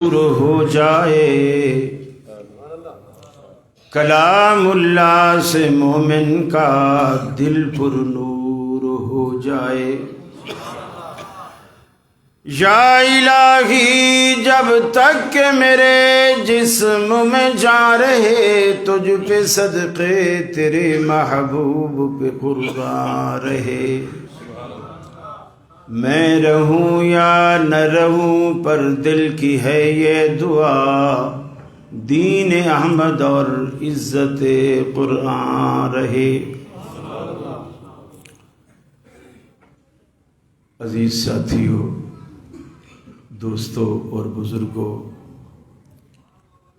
نور ہو جائے، کلام اللہ سے مومن کا دل پر نور ہو جائے۔ یا الہی جب تک کہ میرے جسم میں جان رہے، تجھ پہ صدقے تیرے محبوب پہ قربان رہے۔ میں رہوں یا نہ رہوں پر دل کی ہے یہ دعا، دین احمد اور عزت قرآن رہے۔ عزیز ساتھیوں، دوستوں اور بزرگوں،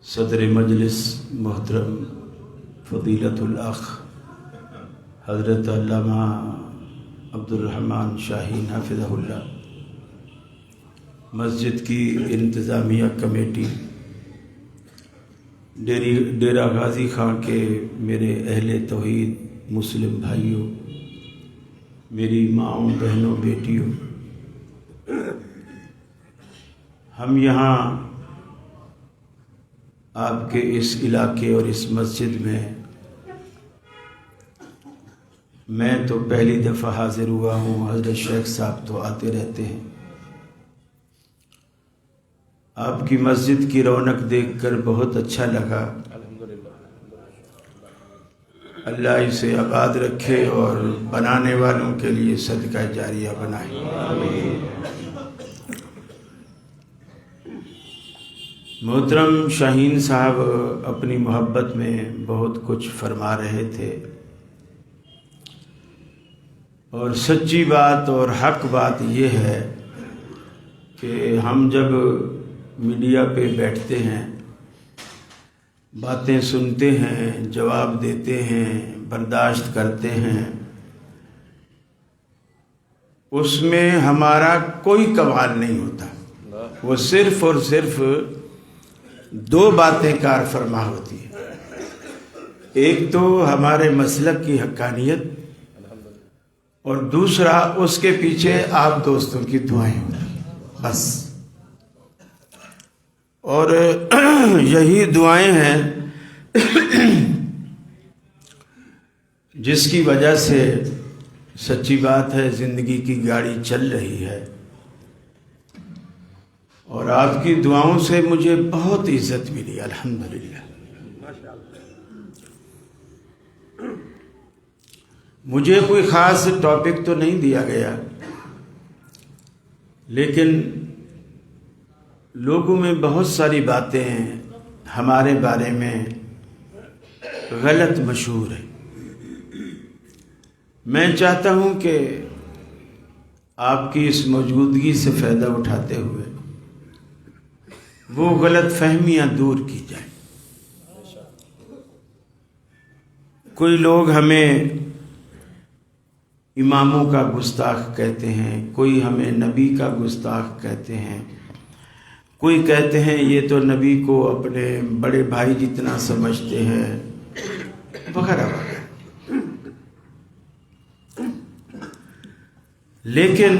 صدر مجلس محترم فضیلت الاخ حضرت علامہ عبدالرحمن شاہین حافظہ اللہ، مسجد کی انتظامیہ کمیٹی، ڈیرہ غازی خان کے میرے اہل توحید مسلم بھائیوں، میری ماؤں بہنوں بیٹیوں، ہم یہاں آپ کے اس علاقے اور اس مسجد میں تو پہلی دفعہ حاضر ہوا ہوں، حضرت شیخ صاحب تو آتے رہتے ہیں۔ آپ کی مسجد کی رونق دیکھ کر بہت اچھا لگا۔ اللہ اسے آباد رکھے اور بنانے والوں کے لیے صدقہ جاریہ بنائے۔ محترم شاہین صاحب اپنی محبت میں بہت کچھ فرما رہے تھے، اور سچی بات اور حق بات یہ ہے کہ ہم جب میڈیا پہ بیٹھتے ہیں، باتیں سنتے ہیں، جواب دیتے ہیں، برداشت کرتے ہیں، اس میں ہمارا کوئی کمال نہیں ہوتا، وہ صرف اور صرف دو باتیں کار فرما ہوتی ہیں۔ ایک تو ہمارے مسلک کی حقانیت، اور دوسرا اس کے پیچھے آپ دوستوں کی دعائیں ہوتی، بس۔ اور یہی دعائیں ہیں جس کی وجہ سے سچی بات ہے زندگی کی گاڑی چل رہی ہے، اور آپ کی دعاؤں سے مجھے بہت عزت ملی، الحمدللہ۔ مجھے کوئی خاص ٹاپک تو نہیں دیا گیا، لیکن لوگوں میں بہت ساری باتیں ہمارے بارے میں غلط مشہور ہیں۔ میں چاہتا ہوں کہ آپ کی اس موجودگی سے فائدہ اٹھاتے ہوئے وہ غلط فہمیاں دور کی جائیں۔ کوئی لوگ ہمیں اماموں کا گستاخ کہتے ہیں، کوئی ہمیں نبی کا گستاخ کہتے ہیں، کوئی کہتے ہیں یہ تو نبی کو اپنے بڑے بھائی جتنا سمجھتے ہیں، وغیرہ وغیرہ۔ لیکن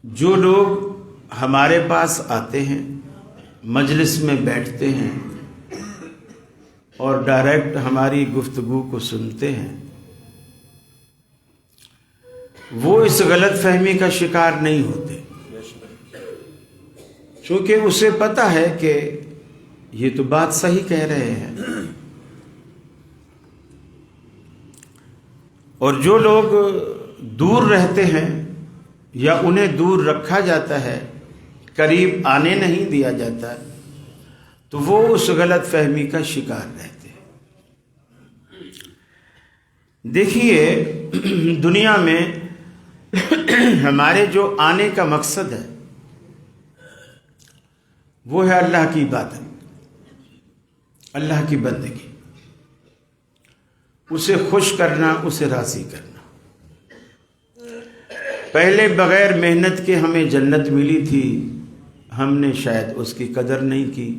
جو لوگ ہمارے پاس آتے ہیں، مجلس میں بیٹھتے ہیں اور ڈائریکٹ ہماری گفتگو کو سنتے ہیں، وہ اس غلط فہمی کا شکار نہیں ہوتے، چونکہ اسے پتہ ہے کہ یہ تو بات صحیح کہہ رہے ہیں۔ اور جو لوگ دور رہتے ہیں یا انہیں دور رکھا جاتا ہے، قریب آنے نہیں دیا جاتا، تو وہ اس غلط فہمی کا شکار رہتے ہیں۔ دیکھیے، دنیا میں ہمارے جو آنے کا مقصد ہے وہ ہے اللہ کی عبادت، اللہ کی بندگی، اسے خوش کرنا، اسے راضی کرنا۔ پہلے بغیر محنت کے ہمیں جنت ملی تھی، ہم نے شاید اس کی قدر نہیں کی۔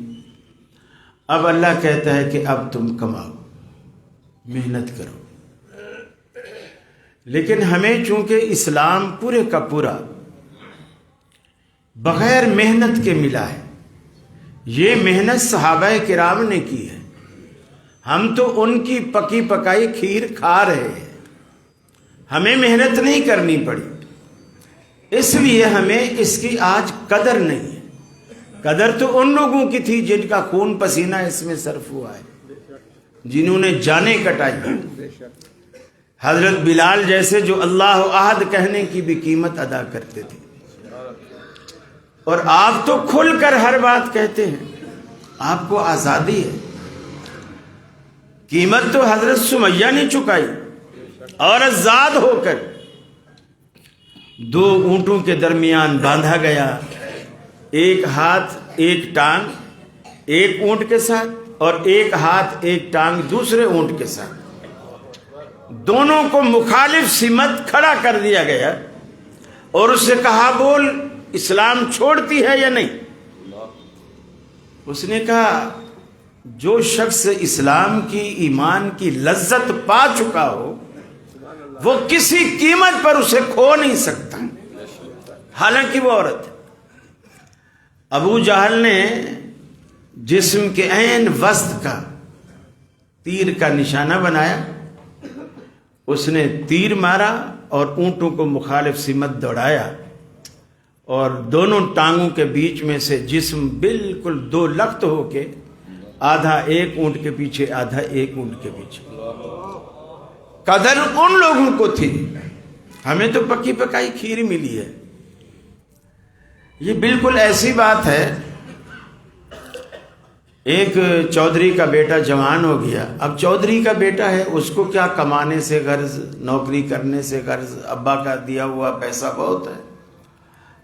اب اللہ کہتا ہے کہ اب تم کماؤ، محنت کرو۔ لیکن ہمیں چونکہ اسلام پورے کا پورا بغیر محنت کے ملا ہے، یہ محنت صحابہ کرام نے کی ہے، ہم تو ان کی پکی پکائی کھیر کھا رہے ہیں، ہمیں محنت نہیں کرنی پڑی، اس لیے ہمیں اس کی آج قدر نہیں ہے۔ قدر تو ان لوگوں کی تھی جن کا خون پسینہ اس میں صرف ہوا ہے، جنہوں نے جانیں کٹائی۔ حضرت بلال جیسے جو اللہ احد کہنے کی بھی قیمت ادا کرتے تھے، اور آپ تو کھل کر ہر بات کہتے ہیں، آپ کو آزادی ہے۔ قیمت تو حضرت سمیہ نے چکائی، اور آزاد ہو کر 2 اونٹوں کے درمیان باندھا گیا، ایک ہاتھ ایک ٹانگ ایک اونٹ کے ساتھ، اور ایک ہاتھ ایک ٹانگ دوسرے اونٹ کے ساتھ، دونوں کو مخالف سمت کھڑا کر دیا گیا، اور اس سے کہا بول اسلام چھوڑتی ہے یا نہیں؟ اس نے کہا جو شخص اسلام کی ایمان کی لذت پا چکا ہو وہ کسی قیمت پر اسے کھو نہیں سکتا، حالانکہ وہ عورت ہے۔ ابو جہل نے جسم کے عین وسط کا تیر کا نشانہ بنایا، اس نے تیر مارا اور اونٹوں کو مخالف سمت دوڑایا، اور دونوں ٹانگوں کے بیچ میں سے جسم بالکل 2 لخت ہو کے آدھا ایک اونٹ کے پیچھے آدھا ایک اونٹ کے پیچھے۔ قدر ان لوگوں کو تھی، ہمیں تو پکی پکائی کھیر ملی ہے۔ یہ بالکل ایسی بات ہے، ایک چودھری کا بیٹا جوان ہو گیا، اب چودھری کا بیٹا ہے، اس کو کیا کمانے سے غرض، نوکری کرنے سے غرض، ابا کا دیا ہوا پیسہ بہت ہے،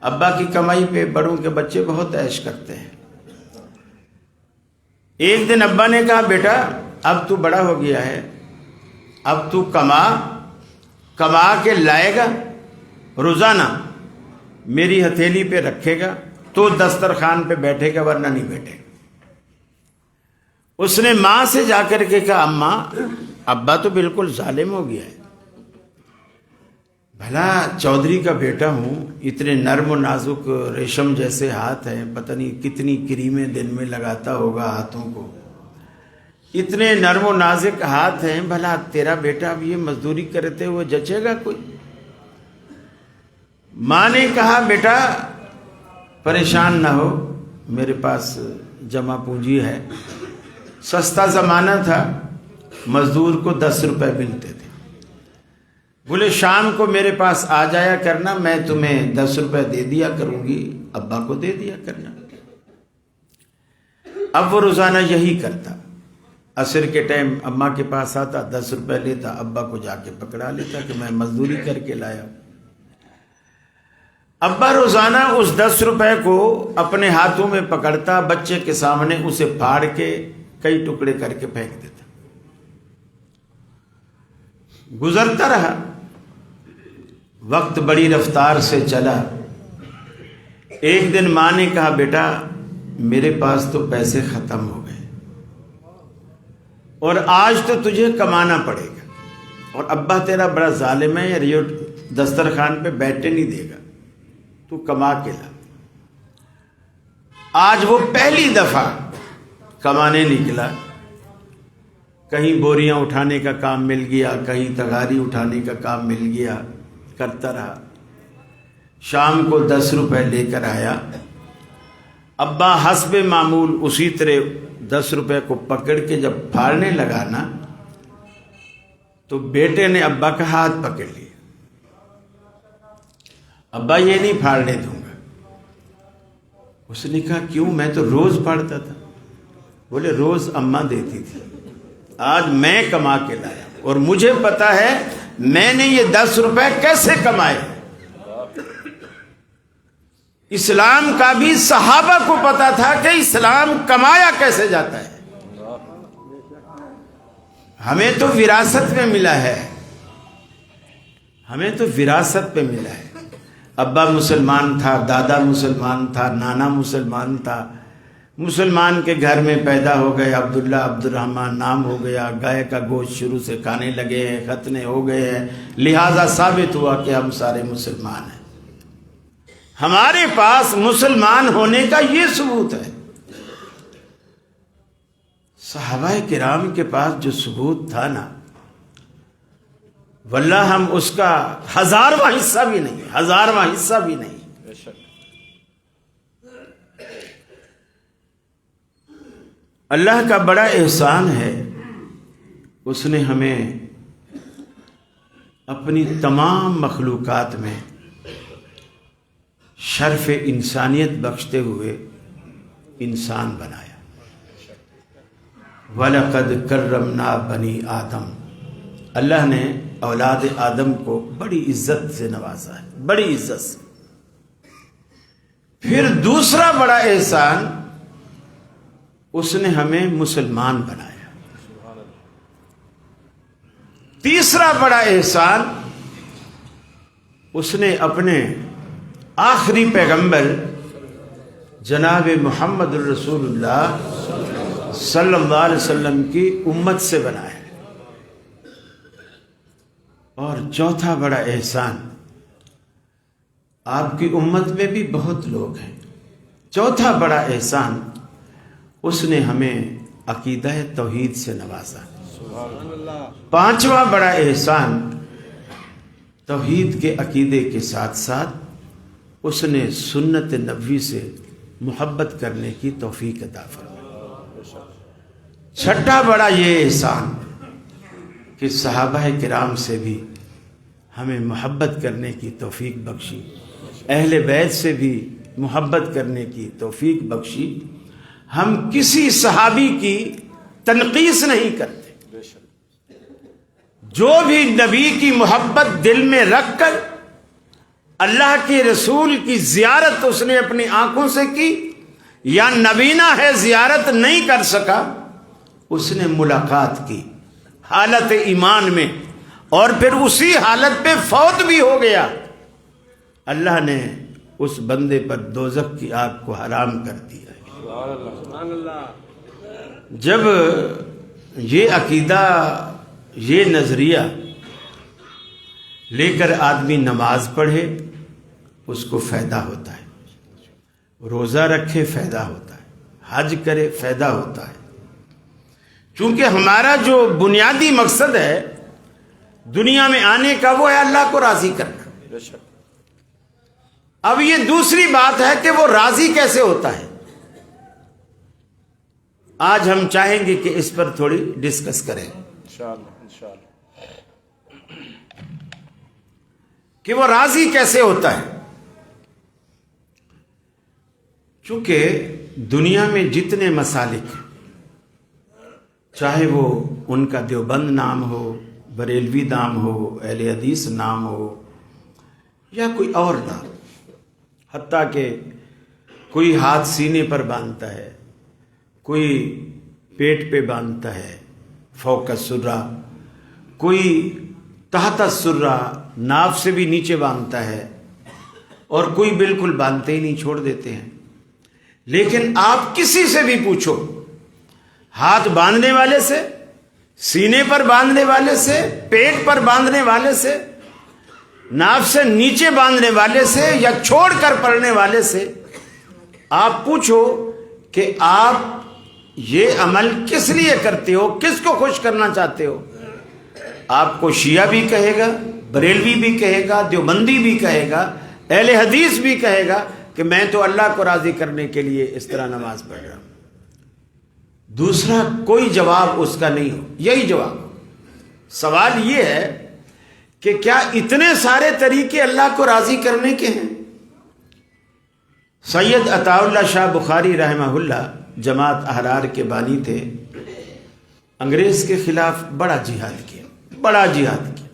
ابا کی کمائی پہ بڑوں کے بچے بہت عیش کرتے ہیں۔ ایک دن ابا نے کہا بیٹا اب تو بڑا ہو گیا ہے، اب تو کما کے لائے گا، روزانہ میری ہتھیلی پہ رکھے گا تو دسترخوان پہ بیٹھے گا، ورنہ نہیں بیٹھے گا۔ اس نے ماں سے جا کر کے کہا اماں ابا تو بالکل ظالم ہو گیا ہے، بھلا چودھری کا بیٹا ہوں، اتنے نرم و نازک ریشم جیسے ہاتھ ہیں، پتہ نہیں کتنی کریمیں دن میں لگاتا ہوگا ہاتھوں کو، اتنے نرم و نازک ہاتھ ہیں، بھلا تیرا بیٹا اب یہ مزدوری کرتے ہوئے جچے گا کوئی؟ ماں نے کہا بیٹا پریشان نہ ہو، میرے پاس جمع پونجی ہے، سستا زمانہ تھا، مزدور کو 10 روپے ملتے تھے، بولے شام کو میرے پاس آ جایا کرنا، میں تمہیں 10 روپے دے دیا کروں گی، ابا کو دے دیا کرنا۔ اب وہ روزانہ یہی کرتا، عصر کے ٹائم اماں کے پاس آتا، 10 روپے لیتا، ابا کو جا کے پکڑا لیتا کہ میں مزدوری کر کے لایا۔ ابا روزانہ اس 10 روپے کو اپنے ہاتھوں میں پکڑتا، بچے کے سامنے اسے پھاڑ کے کئی ٹکڑے کر کے پھینک دیتا۔ گزرتا رہا وقت، بڑی رفتار سے چلا۔ ایک دن ماں نے کہا بیٹا میرے پاس تو پیسے ختم ہو گئے، اور آج تو تجھے کمانا پڑے گا، اور ابا تیرا بڑا ظالم ہے، یار یہ دسترخوان پہ بیٹھنے نہیں دے گا، تو کما کے لا۔ آج وہ پہلی دفعہ کمانے نکلا، کہیں بوریاں اٹھانے کا کام مل گیا، کہیں تغاری اٹھانے کا کام مل گیا، کرتا رہا۔ شام کو 10 روپے لے کر آیا، ابا حسب معمول اسی طرح 10 روپے کو پکڑ کے جب پھاڑنے لگا نا، تو بیٹے نے ابا کا ہاتھ پکڑ لیا، ابا یہ نہیں پھاڑنے دوں گا۔ اس نے کہا کیوں؟ میں تو روز پھاڑتا تھا۔ بولے روز اماں دیتی تھی، آج میں کما کے لایا، اور مجھے پتا ہے میں نے یہ 10 روپے کیسے کمائے۔ اسلام کا بھی صحابہ کو پتا تھا کہ اسلام کمایا کیسے جاتا ہے۔ ہمیں تو وراثت میں ملا ہے، ہمیں تو وراثت پہ ملا ہے۔ ابا مسلمان تھا، دادا مسلمان تھا، نانا مسلمان تھا، مسلمان کے گھر میں پیدا ہو گئے، عبداللہ عبد الرحمن نام ہو گیا، گائے کا گوشت شروع سے کھانے لگے ہیں، ختنے ہو گئے ہیں، لہذا ثابت ہوا کہ ہم سارے مسلمان ہیں۔ ہمارے پاس مسلمان ہونے کا یہ ثبوت ہے۔ صحابہ کرام کے پاس جو ثبوت تھا نا، واللہ ہم اس کا 1000واں حصہ بھی نہیں، 1000واں حصہ بھی نہیں۔ اللہ کا بڑا احسان ہے، اس نے ہمیں اپنی تمام مخلوقات میں شرف انسانیت بخشتے ہوئے انسان بنایا۔ وَلَقَدْ كَرَّمْنَا بَنِي آدم، اللہ نے اولاد آدم کو بڑی عزت سے نوازا ہے، بڑی عزت سے۔ پھر دوسرا بڑا احسان، اس نے ہمیں مسلمان بنایا۔ تیسرا بڑا احسان، اس نے اپنے آخری پیغمبر جناب محمد الرسول اللہ صلی اللہ علیہ وسلم کی امت سے بنایا۔ اور چوتھا بڑا احسان، آپ کی امت میں بھی بہت لوگ ہیں، چوتھا بڑا احسان، اس نے ہمیں عقیدہ توحید سے نوازا۔ پانچواں بڑا احسان، توحید کے عقیدے کے ساتھ ساتھ اس نے سنت نبوی سے محبت کرنے کی توفیق عطا فرمائی۔ چھٹا بڑا یہ احسان کہ صحابہ کرام سے بھی ہمیں محبت کرنے کی توفیق بخشی، اہل بیت سے بھی محبت کرنے کی توفیق بخشی۔ ہم کسی صحابی کی تنقیص نہیں کرتے، جو بھی نبی کی محبت دل میں رکھ کر اللہ کے رسول کی زیارت اس نے اپنی آنکھوں سے کی، یا نبینا ہے زیارت نہیں کر سکا، اس نے ملاقات کی حالت ایمان میں، اور پھر اسی حالت پہ فوت بھی ہو گیا، اللہ نے اس بندے پر دوزخ کی آگ کو حرام کر دیا۔ جب یہ عقیدہ، یہ نظریہ لے کر آدمی نماز پڑھے، اس کو فائدہ ہوتا ہے، روزہ رکھے فائدہ ہوتا ہے، حج کرے فائدہ ہوتا ہے، کیونکہ ہمارا جو بنیادی مقصد ہے دنیا میں آنے کا وہ ہے اللہ کو راضی کرنا۔ اب یہ دوسری بات ہے کہ وہ راضی کیسے ہوتا ہے، آج ہم چاہیں گے کہ اس پر تھوڑی ڈسکس کریں انشاءاللہ کہ وہ راضی کیسے ہوتا ہے۔ چونکہ دنیا میں جتنے مسالک ہیں، چاہے وہ ان کا دیوبند نام ہو، بریلوی نام ہو، اہل حدیث نام ہو، یا کوئی اور نام، حتیٰ کہ کوئی ہاتھ سینے پر باندھتا ہے، کوئی پیٹ پہ باندھتا ہے فوق السرہ، کوئی تحت السرہ ناف سے بھی نیچے باندھتا ہے، اور کوئی بالکل باندھتے ہی نہیں، چھوڑ دیتے ہیں۔ لیکن آپ کسی سے بھی پوچھو، ہاتھ باندھنے والے سے، سینے پر باندھنے والے سے، پیٹ پر باندھنے والے سے، ناف سے نیچے باندھنے والے سے، یا چھوڑ کر پڑھنے والے سے، آپ پوچھو کہ آپ یہ عمل کس لیے کرتے ہو، کس کو خوش کرنا چاہتے ہو؟ آپ کو شیعہ بھی کہے گا، بریلوی بھی کہے گا، دیوبندی بھی کہے گا، اہل حدیث بھی کہے گا کہ میں تو اللہ کو راضی کرنے کے لیے اس طرح نماز پڑھ رہا ہوں۔ دوسرا کوئی جواب اس کا نہیں ہو، یہی جواب ہو۔ سوال یہ ہے کہ کیا اتنے سارے طریقے اللہ کو راضی کرنے کے ہیں؟ سید عطا اللہ شاہ بخاری رحمہ اللہ جماعت احرار کے بانی تھے، انگریز کے خلاف بڑا جہاد کیا، بڑا جہاد کیا،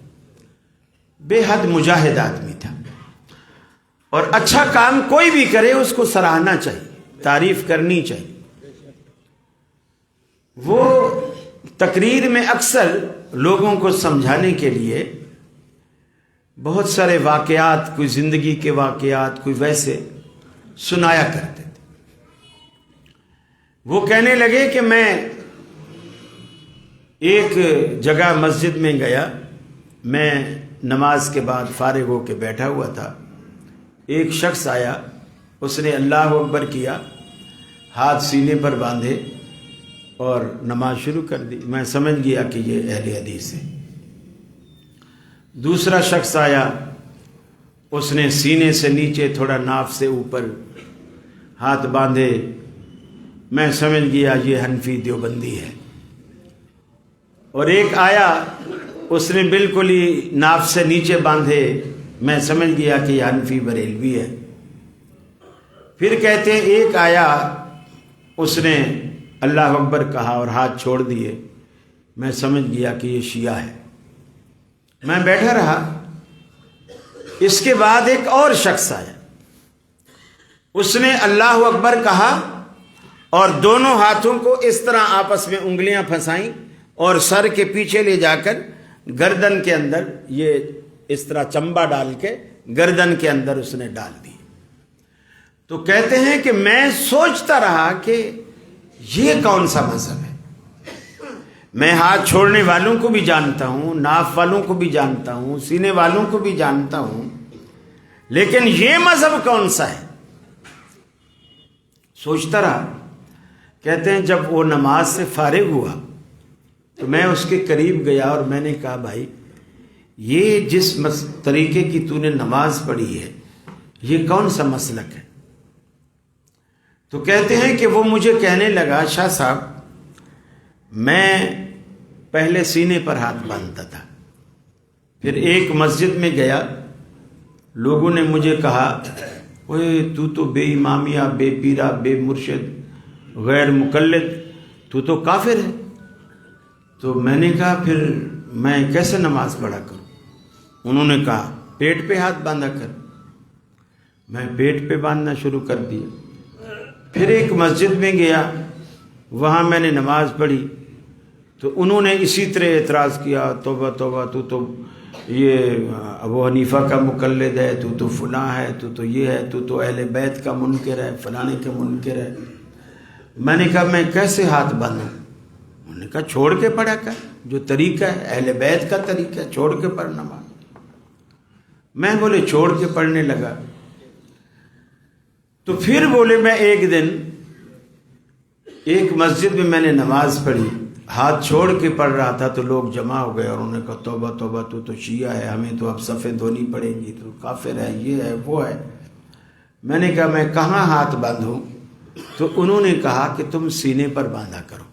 بے حد مجاہد آدمی تھا، اور اچھا کام کوئی بھی کرے اس کو سراہنا چاہیے، تعریف کرنی چاہیے۔ وہ تقریر میں اکثر لوگوں کو سمجھانے کے لیے بہت سارے واقعات، کوئی زندگی کے واقعات، کوئی ویسے سنایا کرتے تھے۔ وہ کہنے لگے کہ میں ایک جگہ مسجد میں گیا، میں نماز کے بعد فارغ ہو کے بیٹھا ہوا تھا، ایک شخص آیا، اس نے اللہ اکبر کیا، ہاتھ سینے پر باندھے، اور نماز شروع کر دی. میں سمجھ گیا کہ یہ اہل حدیث ہے. دوسرا شخص آیا, اس نے سینے سے نیچے تھوڑا ناف سے اوپر ہاتھ باندھے. میں سمجھ گیا یہ حنفی دیوبندی ہے. اور ایک آیا, اس نے بالکل ہی ناف سے نیچے باندھے. میں سمجھ گیا کہ یہ حنفی بریلوی ہے. پھر کہتے ہیں ایک آیا, اس نے اللہ اکبر کہا اور ہاتھ چھوڑ دیے. میں سمجھ گیا کہ یہ شیعہ ہے. میں بیٹھا رہا. اس کے بعد ایک اور شخص آیا, اس نے اللہ اکبر کہا اور دونوں ہاتھوں کو اس طرح آپس میں انگلیاں پھنسائیں اور سر کے پیچھے لے جا کر گردن کے اندر یہ اس طرح چمبا ڈال کے گردن کے اندر اس نے ڈال دی. تو کہتے ہیں کہ میں سوچتا رہا کہ یہ کون سا مذہب ہے. میں ہاتھ چھوڑنے والوں کو بھی جانتا ہوں, ناف والوں کو بھی جانتا ہوں, سینے والوں کو بھی جانتا ہوں, لیکن یہ مذہب کون سا ہے. سوچتا رہا. کہتے ہیں جب وہ نماز سے فارغ ہوا تو میں اس کے قریب گیا اور میں نے کہا بھائی یہ جس طریقے کی تو نے نماز پڑھی ہے یہ کون سا مسلک ہے. تو کہتے ہیں کہ وہ مجھے کہنے لگا شاہ صاحب میں پہلے سینے پر ہاتھ باندھتا تھا, پھر ایک مسجد میں گیا, لوگوں نے مجھے کہا اوے تو بے امامیہ, بے پیرا, بے مرشد, غیر مقلد, تو کافر ہے. تو میں نے کہا پھر میں کیسے نماز پڑھا کروں. انہوں نے کہا پیٹ پہ ہاتھ باندھا کر. میں پیٹ پہ باندھنا شروع کر دیا. پھر ایک مسجد میں گیا, وہاں میں نے نماز پڑھی تو انہوں نے اسی طرح اعتراض کیا توبہ توبہ تو یہ ابو حنیفہ کا مقلد ہے, تو فلاں ہے, تو یہ ہے, تو اہل بیت کا منکر ہے, فلانے کا منکر ہے. میں نے کہا میں کیسے ہاتھ باندھوں. انہوں نے کہا چھوڑ کے پڑھا کر, جو طریقہ ہے اہل بیت کا طریقہ ہے, چھوڑ کے پڑھنا. میں بولے چھوڑ کے پڑھنے لگا. تو پھر بولے میں ایک دن ایک مسجد میں میں نے نماز پڑھی, ہاتھ چھوڑ کے پڑھ رہا تھا تو لوگ جمع ہو گئے اور انہوں نے کہا توبہ توبہ تو شیعہ ہے, ہمیں تو اب صفیں دھونی پڑے گی, تو کافر ہے, یہ ہے وہ ہے. میں نے کہا میں کہاں ہاتھ باندھوں. تو انہوں نے کہا کہ تم سینے پر باندھا کرو.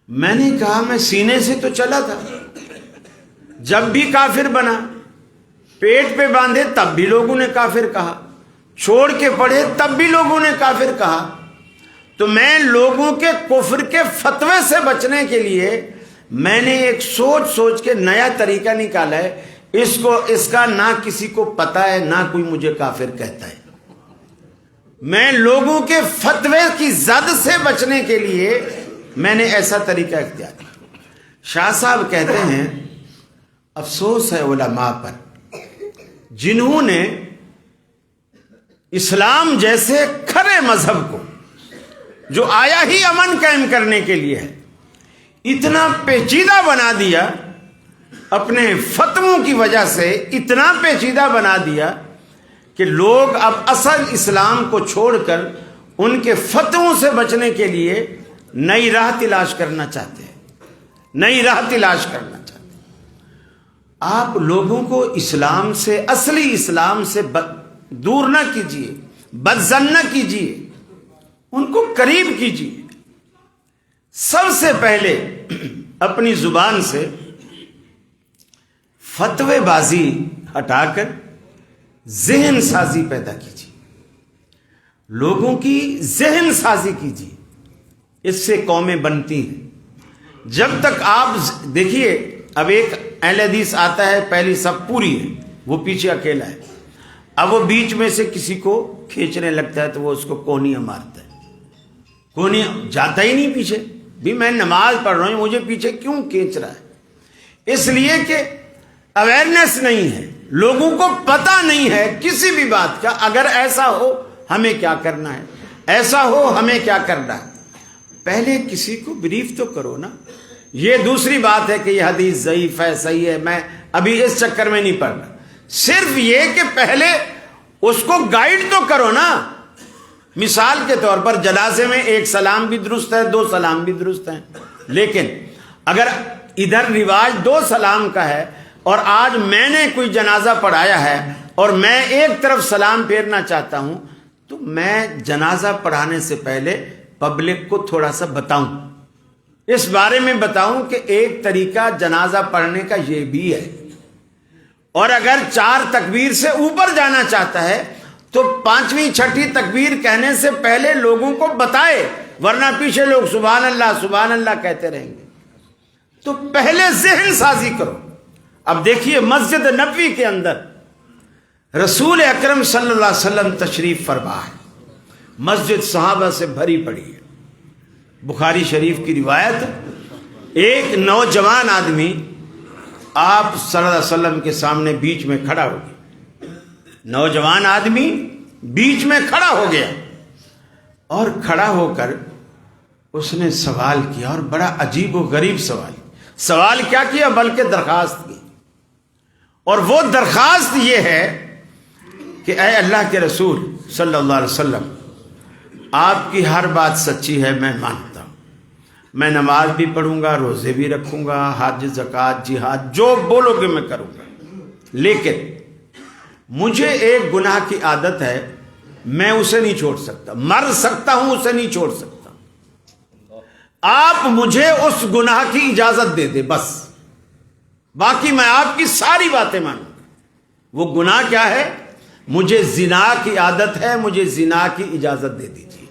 میں نے کہا میں سینے سے تو چلا تھا, جب بھی کافر بنا. پیٹ پہ باندھے تب بھی لوگوں نے کافر کہا, چھوڑ کے پڑھے تب بھی لوگوں نے کافر کہا. تو میں لوگوں کے کفر کے فتوے سے بچنے کے لیے میں نے ایک سوچ کے نیا طریقہ نکالا ہے. اس کا نہ کسی کو پتا ہے, نہ کوئی مجھے کافر کہتا ہے. میں لوگوں کے فتوے کی زد سے بچنے کے لیے میں نے ایسا طریقہ اختیار کیا. شاہ صاحب کہتے ہیں افسوس ہے علماء پر جنہوں نے اسلام جیسے کھرے مذہب کو جو آیا ہی امن قائم کرنے کے لیے ہے اتنا پیچیدہ بنا دیا. اپنے فتووں کی وجہ سے اتنا پیچیدہ بنا دیا کہ لوگ اب اصل اسلام کو چھوڑ کر ان کے فتووں سے بچنے کے لیے نئی راہ تلاش کرنا چاہتے ہیں, نئی راہ تلاش کرنا چاہتے ہیں. آپ لوگوں کو اسلام سے, اصلی اسلام سے دور نہ کیجیے, بدظن نہ کیجیے, ان کو قریب کیجیے. سب سے پہلے اپنی زبان سے فتوے بازی ہٹا کر ذہن سازی پیدا کیجیے, لوگوں کی ذہن سازی کیجیے. اس سے قومیں بنتی ہیں. جب تک آپ دیکھیے, اب ایک اہل حدیث آتا ہے, پہلی سب پوری ہے, وہ پیچھے اکیلا ہے. اب وہ بیچ میں سے کسی کو کھینچنے لگتا ہے تو وہ اس کو کونیاں مارتا ہے. کونیاں جاتا ہی نہیں پیچھے. بھی میں نماز پڑھ رہا ہوں, مجھے پیچھے کیوں کھینچ رہا ہے؟ اس لیے کہ اویئرنیس نہیں ہے, لوگوں کو پتہ نہیں ہے کسی بھی بات کا. اگر ایسا ہو ہمیں کیا کرنا ہے, ایسا ہو ہمیں کیا کرنا ہے. پہلے کسی کو بریف تو کرو نا. یہ دوسری بات ہے کہ یہ حدیث ضعیف ہے, صحیح ہے, میں ابھی اس چکر میں نہیں پڑھ رہا. صرف یہ کہ پہلے اس کو گائیڈ تو کرو نا. مثال کے طور پر جنازے میں ایک سلام بھی درست ہے، 2 سلام بھی درست ہیں، لیکن اگر ادھر رواج 2 سلام کا ہے اور آج میں نے کوئی جنازہ پڑھایا ہے اور میں ایک طرف سلام پھیرنا چاہتا ہوں، تو میں جنازہ پڑھانے سے پہلے پبلک کو تھوڑا سا بتاؤں، اس بارے میں بتاؤں کہ ایک طریقہ جنازہ پڑھنے کا یہ بھی ہے، اور اگر 4 تکبیر سے اوپر جانا چاہتا ہے تو 5ویں 6ٹھی تکبیر کہنے سے پہلے لوگوں کو بتائے، ورنہ پیچھے لوگ سبحان اللہ کہتے رہیں گے۔ تو پہلے ذہن سازی کرو۔ اب دیکھیے مسجد نبوی کے اندر رسول اکرم صلی اللہ علیہ وسلم تشریف فرما ہے، مسجد صحابہ سے بھری پڑی ہے۔ بخاری شریف کی روایت، ایک نوجوان آدمی آپ صلی اللہ علیہ وسلم کے سامنے بیچ میں کھڑا ہو گیا، نوجوان آدمی بیچ میں کھڑا ہو گیا، اور کھڑا ہو کر اس نے سوال کیا، اور بڑا عجیب و غریب سوال کیا کیا، بلکہ درخواست کی، اور وہ درخواست یہ ہے کہ اے اللہ کے رسول صلی اللہ علیہ وسلم، آپ کی ہر بات سچی ہے، میں مانتا ہوں، میں نماز بھی پڑھوں گا، روزے بھی رکھوں گا، حج زکوٰۃ جہاد جو بولو گے میں کروں گا، لیکن مجھے ایک گناہ کی عادت ہے، میں اسے نہیں چھوڑ سکتا، مر سکتا ہوں اسے نہیں چھوڑ سکتا، آپ مجھے اس گناہ کی اجازت دے دے بس، باقی میں آپ کی ساری باتیں مانوں گا۔ وہ گناہ کیا ہے؟ مجھے زنا کی عادت ہے، مجھے زنا کی اجازت دے دیجیے۔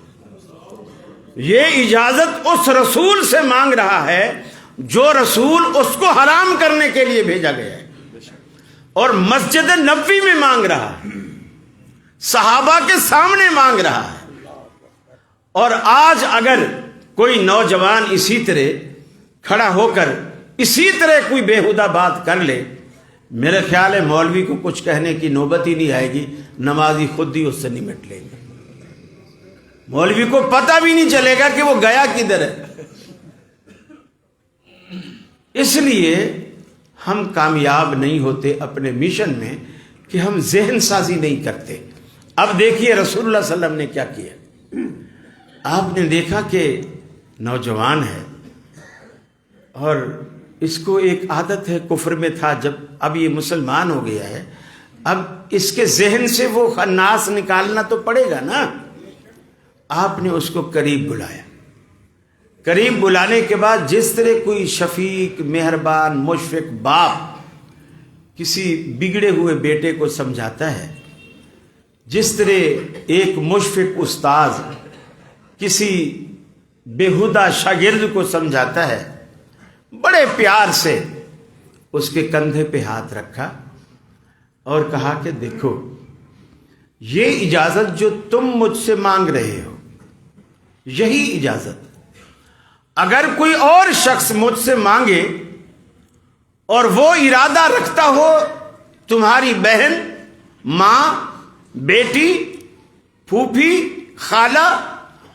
یہ اجازت اس رسول سے مانگ رہا ہے جو رسول اس کو حرام کرنے کے لیے بھیجا گیا ہے، اور مسجد نبوی میں مانگ رہا ہے، صحابہ کے سامنے مانگ رہا ہے۔ اور آج اگر کوئی نوجوان اسی طرح کھڑا ہو کر اسی طرح کوئی بےہودہ بات کر لے، میرے خیال ہے مولوی کو کچھ کہنے کی نوبت ہی نہیں آئے گی، نمازی خود ہی اس سے نمٹ لیں گے، مولوی کو پتہ بھی نہیں چلے گا کہ وہ گیا کدھر ہے۔ اس لیے ہم کامیاب نہیں ہوتے اپنے مشن میں کہ ہم ذہن سازی نہیں کرتے۔ اب دیکھیے رسول اللہ صلی اللہ علیہ وسلم نے کیا کیا۔ آپ نے دیکھا کہ نوجوان ہے اور اس کو ایک عادت ہے، کفر میں تھا، جب اب یہ مسلمان ہو گیا ہے، اب اس کے ذہن سے وہ خناس نکالنا تو پڑے گا نا۔ آپ نے اس کو قریب بلایا، قریب بلانے کے بعد جس طرح کوئی شفیق مہربان مشفق باپ کسی بگڑے ہوئے بیٹے کو سمجھاتا ہے، جس طرح ایک مشفق استاذ کسی بےہودہ شاگرد کو سمجھاتا ہے، بڑے پیار سے اس کے کندھے پہ ہاتھ رکھا اور کہا کہ دیکھو، یہ اجازت جو تم مجھ سے مانگ رہے ہو، یہی اجازت اگر کوئی اور شخص مجھ سے مانگے اور وہ ارادہ رکھتا ہو تمہاری بہن، ماں، بیٹی، پھوپھی، خالہ،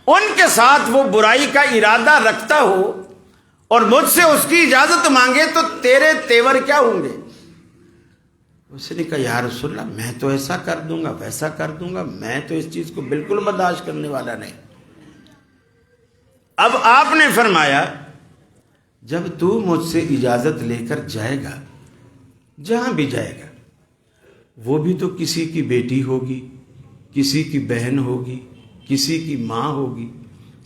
ان کے ساتھ وہ برائی کا ارادہ رکھتا ہو اور مجھ سے اس کی اجازت مانگے، تو تیرے تیور کیا ہوں گے؟ اس نے کہا یا رسول اللہ، میں تو ایسا کر دوں گا، ویسا کر دوں گا، میں تو اس چیز کو بالکل برداشت کرنے والا نہیں۔ اب آپ نے فرمایا جب تو مجھ سے اجازت لے کر جائے گا، جہاں بھی جائے گا، وہ بھی تو کسی کی بیٹی ہوگی، کسی کی بہن ہوگی، کسی کی ماں ہوگی،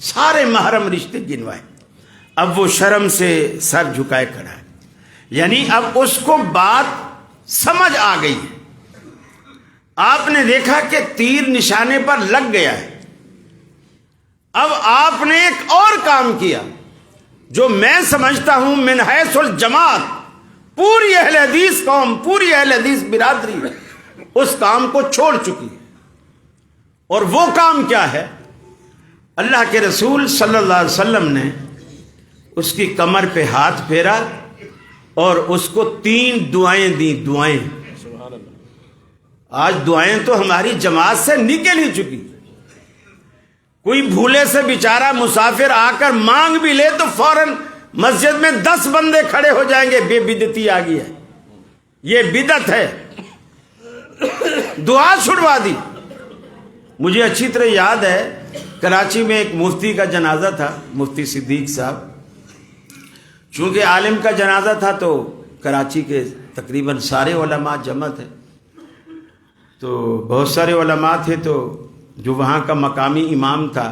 سارے محرم رشتے گنوائے۔ اب وہ شرم سے سر جھکائے کھڑا ہے، یعنی اب اس کو بات سمجھ آ گئی ہے۔ آپ نے دیکھا کہ تیر نشانے پر لگ گیا ہے۔ اب آپ نے ایک اور کام کیا جو میں سمجھتا ہوں من حیث الجماعت پوری اہل حدیث قوم، پوری اہل حدیث برادری اس کام کو چھوڑ چکی ہے، اور وہ کام کیا ہے؟ اللہ کے رسول صلی اللہ علیہ وسلم نے اس کی کمر پہ ہاتھ پھیرا اور اس کو 3 دعائیں دیں۔ دعائیں، آج دعائیں تو ہماری جماعت سے نکل ہی چکی۔ کوئی بھولے سے بیچارہ مسافر آ کر مانگ بھی لے تو فوراً مسجد میں 10 بندے کھڑے ہو جائیں گے، بے بدعتی آ گئی ہے، یہ بدعت ہے، دعا چھڑوا دی۔ مجھے اچھی طرح یاد ہے کراچی میں ایک مفتی کا جنازہ تھا، مفتی صدیق صاحب. چونکہ عالم کا جنازہ تھا تو کراچی کے تقریباً سارے علماء جمع تھے، تو بہت سارے علماء تھے، تو جو وہاں کا مقامی امام تھا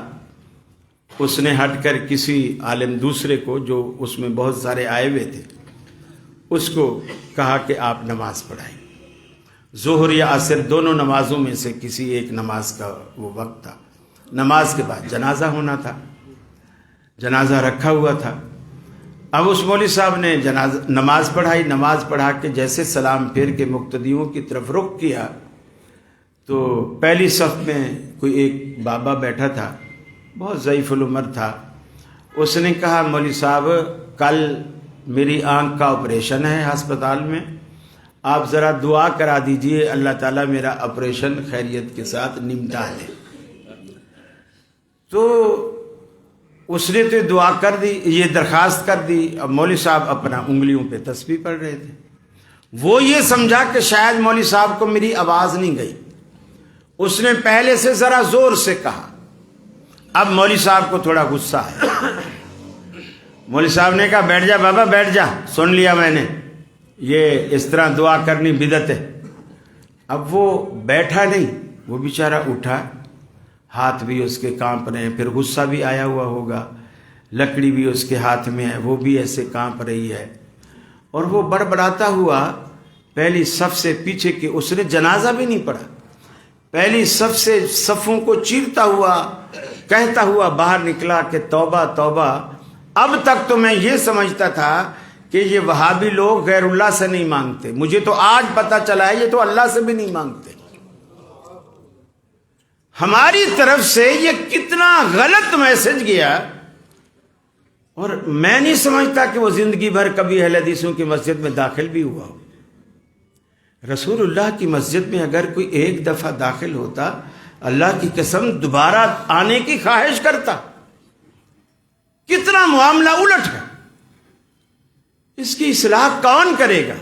اس نے ہٹ کر کسی عالم دوسرے کو، جو اس میں بہت سارے آئے ہوئے تھے، اس کو کہا کہ آپ نماز پڑھائیں. ظہر یا عصر دونوں نمازوں میں سے کسی ایک نماز کا وہ وقت تھا. نماز کے بعد جنازہ ہونا تھا، جنازہ رکھا ہوا تھا. اب اس مولوی صاحب نے نماز پڑھائی. نماز پڑھا کے جیسے سلام پھیر کے مقتدیوں کی طرف رخ کیا تو پہلی صف میں کوئی ایک بابا بیٹھا تھا، بہت ضعیف العمر تھا. اس نے کہا مولوی صاحب کل میری آنکھ کا آپریشن ہے ہسپتال میں، آپ ذرا دعا کرا دیجئے اللہ تعالیٰ میرا آپریشن خیریت کے ساتھ نمٹا لے. تو اس نے تو دعا کر دی، یہ درخواست کر دی. اب مولوی صاحب اپنا انگلیوں پہ تسبیح پڑھ رہے تھے. وہ یہ سمجھا کہ شاید مولوی صاحب کو میری آواز نہیں گئی، اس نے پہلے سے ذرا زور سے کہا. اب مولوی صاحب کو تھوڑا غصہ آیا. مولوی صاحب نے کہا بیٹھ جا بابا بیٹھ جا، سن لیا میں نے، یہ اس طرح دعا کرنی بدعت ہے. اب وہ بیٹھا نہیں، وہ بیچارہ اٹھا، ہاتھ بھی اس کے کانپ رہے ہیں، پھر غصہ بھی آیا ہوا ہوگا، لکڑی بھی اس کے ہاتھ میں ہے، وہ بھی ایسے کانپ رہی ہے، اور وہ بڑبڑاتا ہوا پہلی صف سے پیچھے کی، اس نے جنازہ بھی نہیں پڑھا، پہلی صف سے صفوں کو چیرتا ہوا کہتا ہوا باہر نکلا کہ توبہ توبہ. اب تک تو میں یہ سمجھتا تھا کہ یہ وہابی لوگ غیر اللہ سے نہیں مانگتے، مجھے تو آج پتہ چلا ہے یہ تو اللہ سے بھی نہیں مانگتے. ہماری طرف سے یہ کتنا غلط میسج گیا، اور میں نہیں سمجھتا کہ وہ زندگی بھر کبھی اہل حدیثوں کی مسجد میں داخل بھی ہوا ہو. رسول اللہ کی مسجد میں اگر کوئی ایک دفعہ داخل ہوتا، اللہ کی قسم دوبارہ آنے کی خواہش کرتا. کتنا معاملہ الٹ ہے، اس کی اصلاح کون کرے گا؟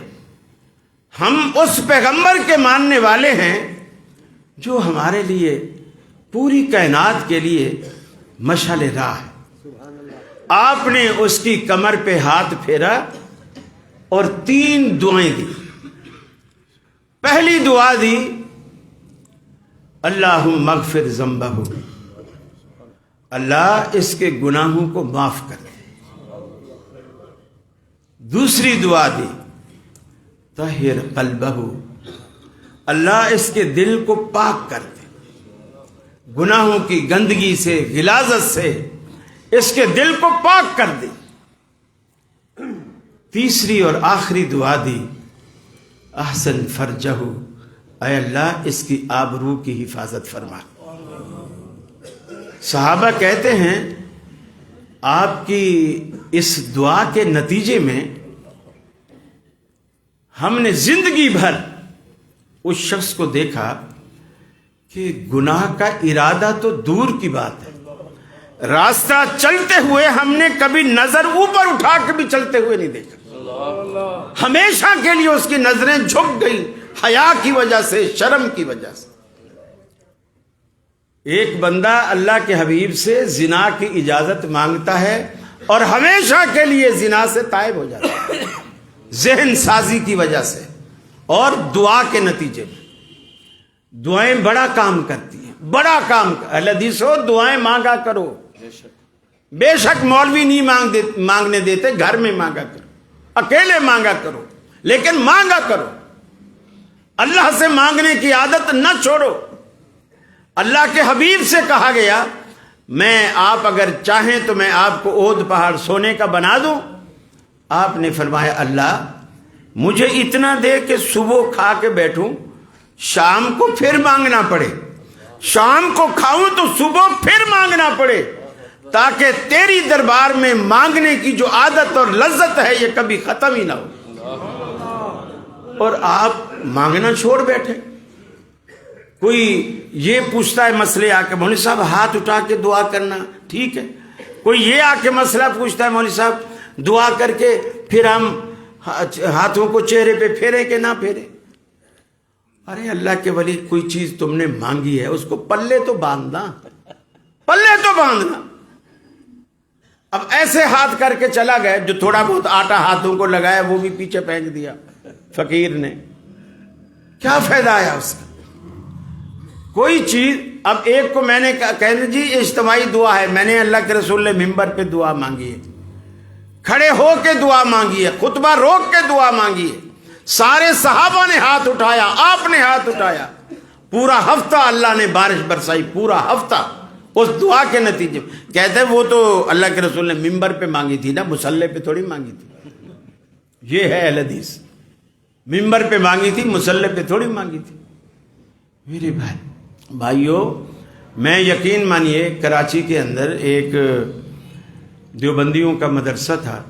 ہم اس پیغمبر کے ماننے والے ہیں جو ہمارے لیے پوری کائنات کے لیے مشعل راہ ہے. آپ نے اس کی کمر پہ ہاتھ پھیرا اور 3 دعائیں دی. پہلی دعا دی اللہم اغفر ذنبہ، اللہ اس کے گناہوں کو معاف کر دے. دوسری دعا دی طہر قلبہ، اللہ اس کے دل کو پاک کر دے، گناہوں کی گندگی سے غلاظت سے اس کے دل کو پاک کر دے. تیسری اور آخری دعا دی احسن فرجہ، اے اللہ اس کی آبرو کی حفاظت فرما. صحابہ کہتے ہیں آپ کی اس دعا کے نتیجے میں ہم نے زندگی بھر اس شخص کو دیکھا کہ گناہ کا ارادہ تو دور کی بات ہے، راستہ چلتے ہوئے ہم نے کبھی نظر اوپر اٹھا کے بھی چلتے ہوئے نہیں دیکھا. ہمیشہ کے لیے اس کی نظریں جھک گئی، حیا کی وجہ سے، شرم کی وجہ سے. ایک بندہ اللہ کے حبیب سے زنا کی اجازت مانگتا ہے اور ہمیشہ کے لیے زنا سے تائب ہو جاتا ہے، ذہن سازی کی وجہ سے اور دعا کے نتیجے میں. دعائیں بڑا کام کرتی ہیں، بڑا کام. اہل حدیثو دعائیں مانگا کرو، بے شک مولوی نہیں مانگنے دیتے، گھر میں مانگا کرو، اکیلے مانگا کرو، لیکن مانگا کرو. اللہ سے مانگنے کی عادت نہ چھوڑو. اللہ کے حبیب سے کہا گیا میں آپ اگر چاہیں تو میں آپ کو اود پہاڑ سونے کا بنا دوں. آپ نے فرمایا اللہ مجھے اتنا دے کہ صبح کھا کے بیٹھوں، شام کو پھر مانگنا پڑے، شام کو کھاؤں تو صبح پھر مانگنا پڑے، تاکہ تیری دربار میں مانگنے کی جو عادت اور لذت ہے یہ کبھی ختم ہی نہ ہو. اور آپ مانگنا چھوڑ بیٹھے. کوئی یہ پوچھتا ہے مسئلے آ کے مولوی صاحب ہاتھ اٹھا کے دعا کرنا ٹھیک ہے، کوئی یہ آ کے مسئلہ پوچھتا ہے مولوی صاحب دعا کر کے پھر ہم ہاتھوں کو چہرے پہ پھیرے کہ نہ پھیرے. ارے اللہ کے ولی کوئی چیز تم نے مانگی ہے اس کو پلے تو باندھنا، پلے تو باندھنا. اب ایسے ہاتھ کر کے چلا گئے، جو تھوڑا بہت آٹا ہاتھوں کو لگایا وہ بھی پیچھے پھینک دیا فقیر نے. کیا فائدہ آیا اس کا؟ کوئی چیز. اب ایک کو میں نے کہا جی اجتماعی دعا ہے، میں نے اللہ کے رسول نے ممبر پہ دعا مانگی ہے، کھڑے ہو کے دعا مانگی ہے، خطبہ روک کے دعا مانگی ہے، سارے صحابہ نے ہاتھ اٹھایا، آپ نے ہاتھ اٹھایا، پورا ہفتہ اللہ نے بارش برسائی، پورا ہفتہ اس دعا کے نتیجے. کہتے ہیں وہ تو اللہ کے رسول نے ممبر پہ مانگی تھی نا، مصلی پہ تھوڑی مانگی تھی. یہ ہے اہل حدیث، ممبر پہ مانگی تھی، مصلی پہ تھوڑی مانگی تھی. میرے بھائیو، میں یقین مانیے کراچی کے اندر ایک دیوبندیوں کا مدرسہ تھا،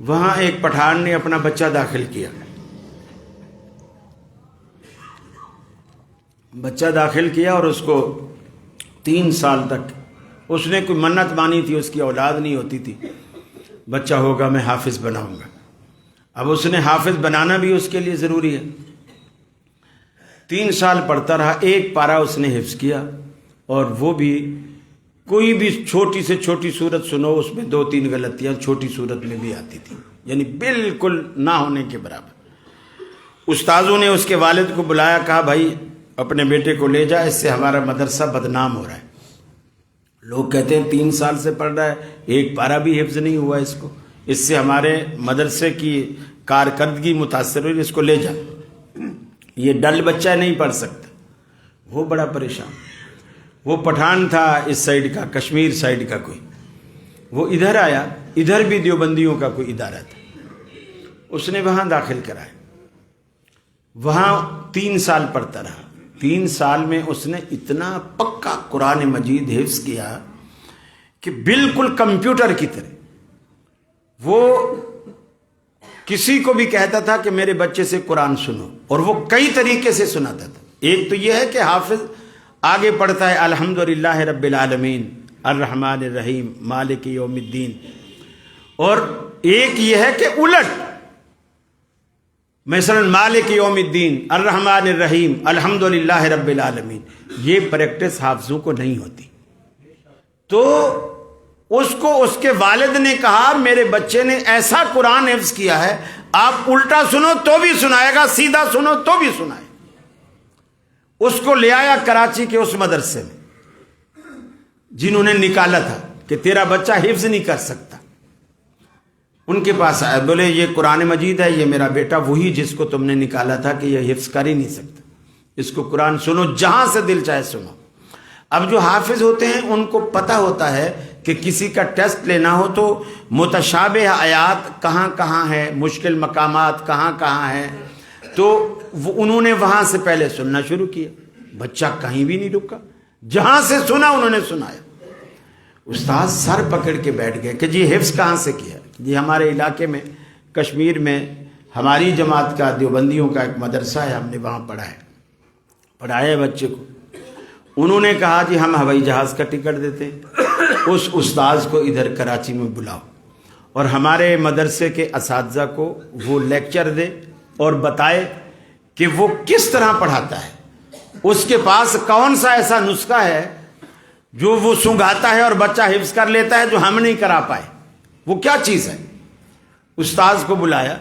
وہاں ایک پٹھان نے اپنا بچہ داخل کیا. بچہ داخل کیا اور اس کو 3 سال تک اس نے کوئی منت مانی تھی، اس کی اولاد نہیں ہوتی تھی. بچہ ہوگا میں حافظ بناؤں گا. اب اس نے حافظ بنانا بھی اس کے لیے ضروری ہے. 3 سال پڑھتا رہا، ایک پارہ اس نے حفظ کیا، اور وہ بھی کوئی بھی چھوٹی سے چھوٹی صورت سنو اس میں 2-3 غلطیاں چھوٹی صورت میں بھی آتی تھی، یعنی بالکل نہ ہونے کے برابر. استاذوں نے اس کے والد کو بلایا، کہا بھائی اپنے بیٹے کو لے جا، اس سے ہمارا مدرسہ بدنام ہو رہا ہے. لوگ کہتے ہیں 3 سال سے پڑھ رہا ہے، ایک پارہ بھی حفظ نہیں ہوا اس کو، اس سے ہمارے مدرسے کی کارکردگی متاثر ہوئی، اس کو لے جا، یہ ڈل بچہ نہیں پڑھ سکتا. وہ بڑا پریشان. وہ پٹھان تھا اس سائیڈ کا، کشمیر سائیڈ کا کوئی، وہ ادھر آیا، ادھر بھی دیوبندیوں کا کوئی ادارہ تھا، اس نے وہاں داخل کرایا. وہاں 3 سال پڑھتا رہا. 3 سال میں اس نے اتنا پکا قرآن مجید حفظ کیا کہ بالکل کمپیوٹر کی طرح. وہ کسی کو بھی کہتا تھا کہ میرے بچے سے قرآن سنو، اور وہ کئی طریقے سے سناتا تھا. ایک تو یہ ہے کہ حافظ آگے پڑھتا ہے الحمدللہ رب العالمین الرحمن الرحیم مالک یوم الدین، اور ایک یہ ہے کہ الٹ، مثلا مالک یوم الدین الرحمن الرحیم الحمدللہ رب العالمین. یہ پریکٹس حافظوں کو نہیں ہوتی. تو اس کو اس کے والد نے کہا میرے بچے نے ایسا قرآن حفظ کیا ہے، آپ الٹا سنو تو بھی سنائے گا، سیدھا سنو تو بھی سنائے. اس کو لے آیا کراچی کے اس مدرسے میں جنہوں نے نکالا تھا کہ تیرا بچہ حفظ نہیں کر سکتا. ان کے پاس آئے، بولے یہ قرآن مجید ہے، یہ میرا بیٹا وہی جس کو تم نے نکالا تھا کہ یہ حفظ کر ہی نہیں سکتا، اس کو قرآن سنو جہاں سے دل چاہے سنو. اب جو حافظ ہوتے ہیں ان کو پتہ ہوتا ہے کہ کسی کا ٹیسٹ لینا ہو تو متشابہ آیات کہاں کہاں ہے، مشکل مقامات کہاں کہاں ہیں، تو انہوں نے وہاں سے پہلے سننا شروع کیا. بچہ کہیں بھی نہیں رکا، جہاں سے سنا انہوں نے سنایا. استاد سر پکڑ کے بیٹھ گئے کہ جی حفظ کہاں سے کیا؟ جی ہمارے علاقے میں کشمیر میں ہماری جماعت کا دیوبندیوں کا ایک مدرسہ ہے، ہم نے وہاں پڑھا ہے، پڑھایا بچے کو. انہوں نے کہا جی ہم ہوائی جہاز کا ٹکٹ دیتے ہیں، اس استاذ کو ادھر کراچی میں بلاؤ اور ہمارے مدرسے کے اساتذہ کو وہ لیکچر دے اور بتائے کہ وہ کس طرح پڑھاتا ہے، اس کے پاس کون سا ایسا نسخہ ہے جو وہ سنگھاتا ہے اور بچہ حفظ کر لیتا ہے جو ہم نہیں کرا پائے، وہ کیا چیز ہے. استاذ کو بلایا،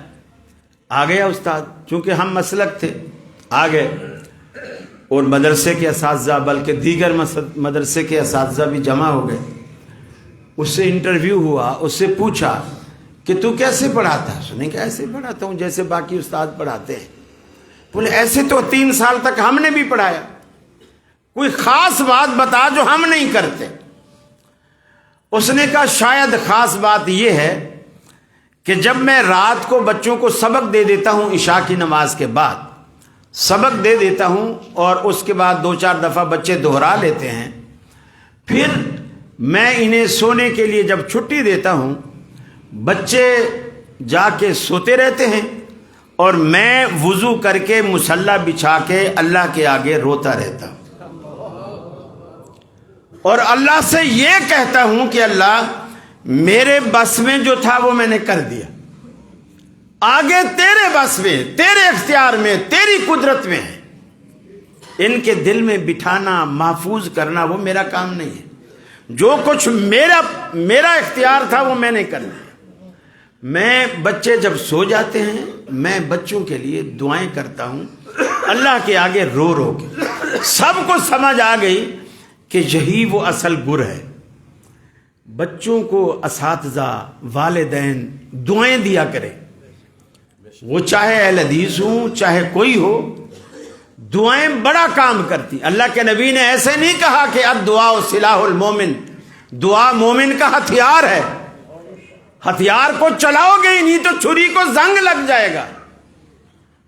آ گیا استاد، چونکہ ہم مسلک تھے آ گئے، اور مدرسے کے اساتذہ بلکہ دیگر مدرسے کے اساتذہ بھی جمع ہو گئے. اس سے انٹرویو ہوا، اس سے پوچھا کہ تو کیسے پڑھاتا ہے؟ اس نے کہا ایسے پڑھاتا ہوں جیسے باقی استاد پڑھاتے ہیں. بولے ایسے تو 3 سال تک ہم نے بھی پڑھایا، کوئی خاص بات بتا جو ہم نہیں کرتے. اس نے کہا شاید خاص بات یہ ہے کہ جب میں رات کو بچوں کو سبق دے دیتا ہوں، عشاء کی نماز کے بعد سبق دے دیتا ہوں اور اس کے بعد 2-4 دفعہ بچے دہرا لیتے ہیں، پھر میں انہیں سونے کے لیے جب چھٹی دیتا ہوں بچے جا کے سوتے رہتے ہیں اور میں وضو کر کے مصلی بچھا کے اللہ کے آگے روتا رہتا ہوں اور اللہ سے یہ کہتا ہوں کہ اللہ میرے بس میں جو تھا وہ میں نے کر دیا، آگے تیرے بس میں، تیرے اختیار میں، تیری قدرت میں ہے، ان کے دل میں بٹھانا، محفوظ کرنا وہ میرا کام نہیں ہے. جو کچھ میرا اختیار تھا وہ میں نے کرنا. میں بچے جب سو جاتے ہیں میں بچوں کے لیے دعائیں کرتا ہوں اللہ کے آگے رو رو کے. سب کو سمجھ آ گئی کہ یہی وہ اصل گر ہے. بچوں کو اساتذہ، والدین دعائیں دیا کرے، وہ چاہے اہل حدیث ہوں چاہے کوئی ہو، دعائیں بڑا کام کرتی. اللہ کے نبی نے ایسے نہیں کہا کہ الدعاء سلاح المومن، دعا مومن کا ہتھیار ہے. ہتھیار کو چلاؤ گے ہی نہیں تو چھری کو زنگ لگ جائے گا.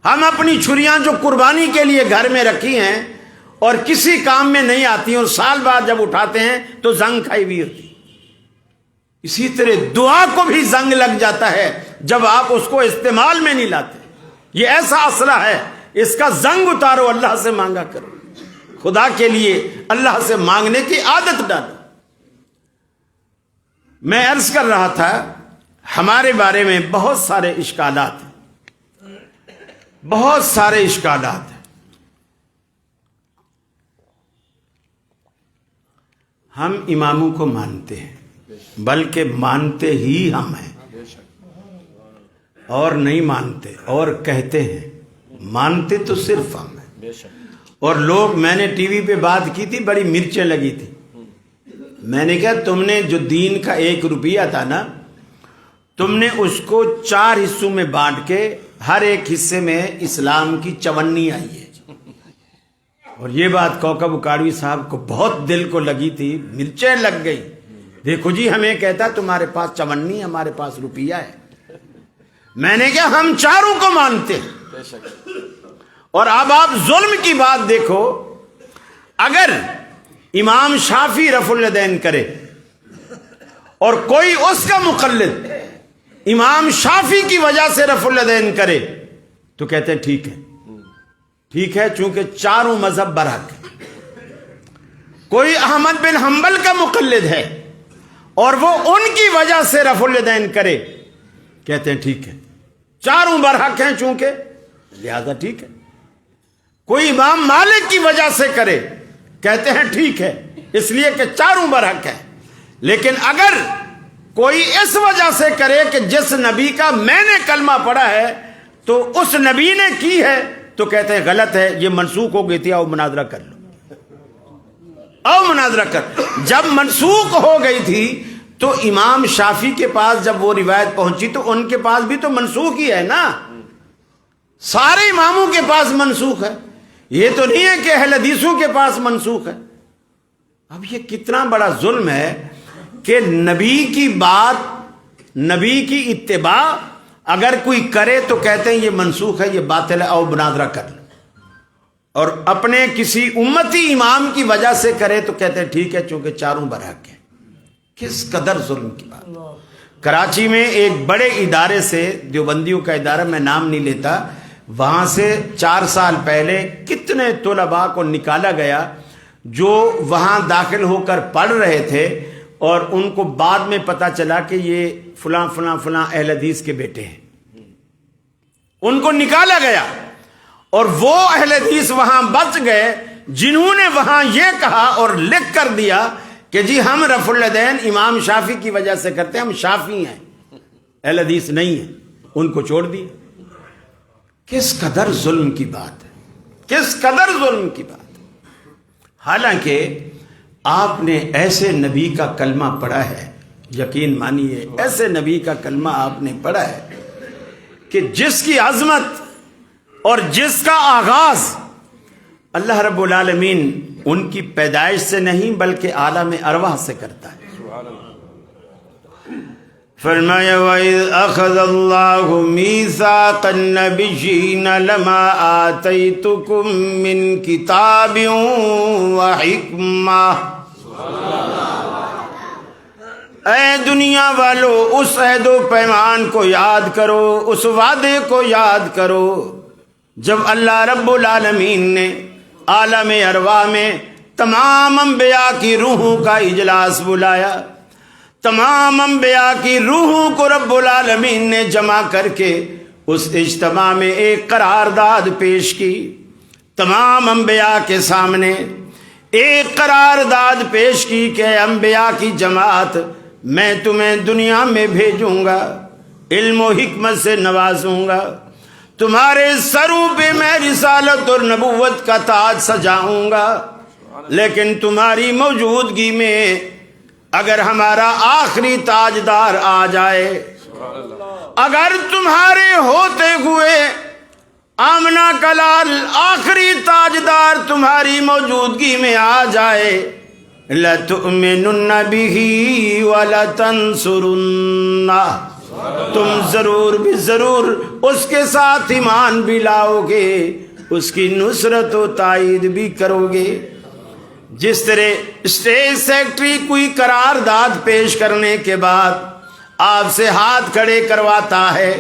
ہم اپنی چھریاں جو قربانی کے لیے گھر میں رکھی ہیں اور کسی کام میں نہیں آتی اور سال بعد جب اٹھاتے ہیں تو زنگ کھائی ہوئی ہوتی. اسی طرح دعا کو بھی زنگ لگ جاتا ہے جب آپ اس کو استعمال میں نہیں لاتے. یہ ایسا اسلحہ ہے، اس کا زنگ اتارو، اللہ سے مانگا کرو. خدا کے لیے اللہ سے مانگنے کی عادت ڈالو. میں عرض کر رہا تھا ہمارے بارے میں بہت سارے اشکالات ہیں، بہت سارے اشکالات ہیں. ہم اماموں کو مانتے ہیں، بلکہ مانتے ہی ہم ہیں، اور نہیں مانتے اور کہتے ہیں. مانتے تو صرف ہم ہیں. اور لوگ، میں نے ٹی وی پہ بات کی تھی، بڑی مرچیں لگی تھی. میں نے کہا تم نے جو دین کا 1 روپیہ تھا نا، تم نے اس کو 4 حصوں میں بانٹ کے ہر ایک حصے میں اسلام کی چونی آئی ہے. اور یہ بات کوکب اکاڑوی صاحب کو بہت دل کو لگی تھی، مرچیں لگ گئی. دیکھو جی، ہمیں کہتا تمہارے پاس چونی، ہمارے پاس روپیہ ہے. میں نے کہا ہم چاروں کو مانتے ہیں. اور اب آپ ظلم کی بات دیکھو، اگر امام شافعی رفع الیدین کرے اور کوئی اس کا مقلد امام شافعی کی وجہ سے رفع الیدین کرے تو کہتے ہیں ٹھیک ہے، ٹھیک ہے، چونکہ چاروں مذہب برحق ہے. کوئی احمد بن حنبل کا مقلد ہے اور وہ ان کی وجہ سے رفع الیدین کرے، کہتے ہیں ٹھیک ہے، چاروں برحق ہیں چونکہ، لہذا ٹھیک ہے. کوئی امام مالک کی وجہ سے کرے، کہتے ہیں ٹھیک ہے، اس لیے کہ چاروں برحق ہیں. لیکن اگر کوئی اس وجہ سے کرے کہ جس نبی کا میں نے کلمہ پڑھا ہے تو اس نبی نے کی ہے، تو کہتے ہیں غلط ہے، یہ منسوخ ہو گئی تھی، آؤ مناظرہ کر لو، آؤ مناظرہ کر. جب منسوخ ہو گئی تھی تو امام شافعی کے پاس جب وہ روایت پہنچی تو ان کے پاس بھی تو منسوخ ہی ہے نا. سارے اماموں کے پاس منسوخ ہے، یہ تو نہیں ہے کہ اہل حدیثوں کے پاس منسوخ ہے. اب یہ کتنا بڑا ظلم ہے کہ نبی کی بات، نبی کی اتباع اگر کوئی کرے تو کہتے ہیں یہ منسوخ ہے، یہ باطل ہے، آؤ مناظرہ کر لو. اور اپنے کسی امتی امام کی وجہ سے کرے تو کہتے ہیں ٹھیک ہے، چونکہ چاروں برحق ہیں. کس قدر ظلم کی بات. کراچی میں ایک بڑے ادارے سے، دیوبندیوں کا ادارہ، میں نام نہیں لیتا، وہاں سے 4 سال پہلے کتنے طلباء کو نکالا گیا جو وہاں داخل ہو کر پڑھ رہے تھے، اور ان کو بعد میں پتا چلا کہ یہ فلاں فلاں فلاں اہل حدیث کے بیٹے ہیں. ان کو نکالا گیا اور وہ اہل حدیث وہاں بچ گئے جنہوں نے وہاں یہ کہا اور لکھ کر دیا کہ جی ہم رفع الیدین امام شافعی کی وجہ سے کرتے ہیں، ہم شافعی ہیں، اہل حدیث نہیں ہیں. ان کو چھوڑ دی. کس قدر ظلم کی بات ہے، کس قدر ظلم کی بات ہے. حالانکہ آپ نے ایسے نبی کا کلمہ پڑھا ہے، یقین مانیے ایسے نبی کا کلمہ آپ نے پڑھا ہے کہ جس کی عظمت اور جس کا آغاز اللہ رب العالمین ان کی پیدائش سے نہیں بلکہ عالم ارواح سے کرتا ہے. فرمایا وَإِذْ أَخَذَ اللَّهُ مِيثَاقَ النَّبِيِّينَ لَمَا آتَيْتُكُم مِّن كِتَابٍ وَحِكْمَةٍ. اے دنیا والو، اس عہد و پیمان کو یاد کرو، اس وعدے کو یاد کرو جب اللہ رب العالمین نے عالم ارواح میں تمام انبیاء کی روحوں کا اجلاس بلایا. تمام انبیاء کی روحوں کو رب العالمین نے جمع کر کے اس اجتماع میں ایک قرارداد پیش کی. تمام انبیاء کے سامنے ایک قرارداد پیش کی کہ انبیاء کی جماعت، میں تمہیں دنیا میں بھیجوں گا، علم و حکمت سے نوازوں گا، تمہارے سروں پہ میں رسالت اور نبوت کا تاج سجاؤں گا، لیکن تمہاری موجودگی میں اگر ہمارا آخری تاجدار آ جائے، اگر تمہارے ہوتے ہوئے آمنہ کا لال آخری تاجدار تمہاری موجودگی میں آ جائے، لَتُؤْمِنُنَّ بِهِ وَلَتَنْصُرُنَّهُ، تم ضرور بھی ضرور اس کے ساتھ ایمان بھی لاؤ گے، اس کی نصرت و تائید بھی کرو گے۔ جس طرح اسٹیٹ سیکرٹری کوئی قرارداد پیش کرنے کے بعد آپ سے ہاتھ کھڑے کرواتا ہے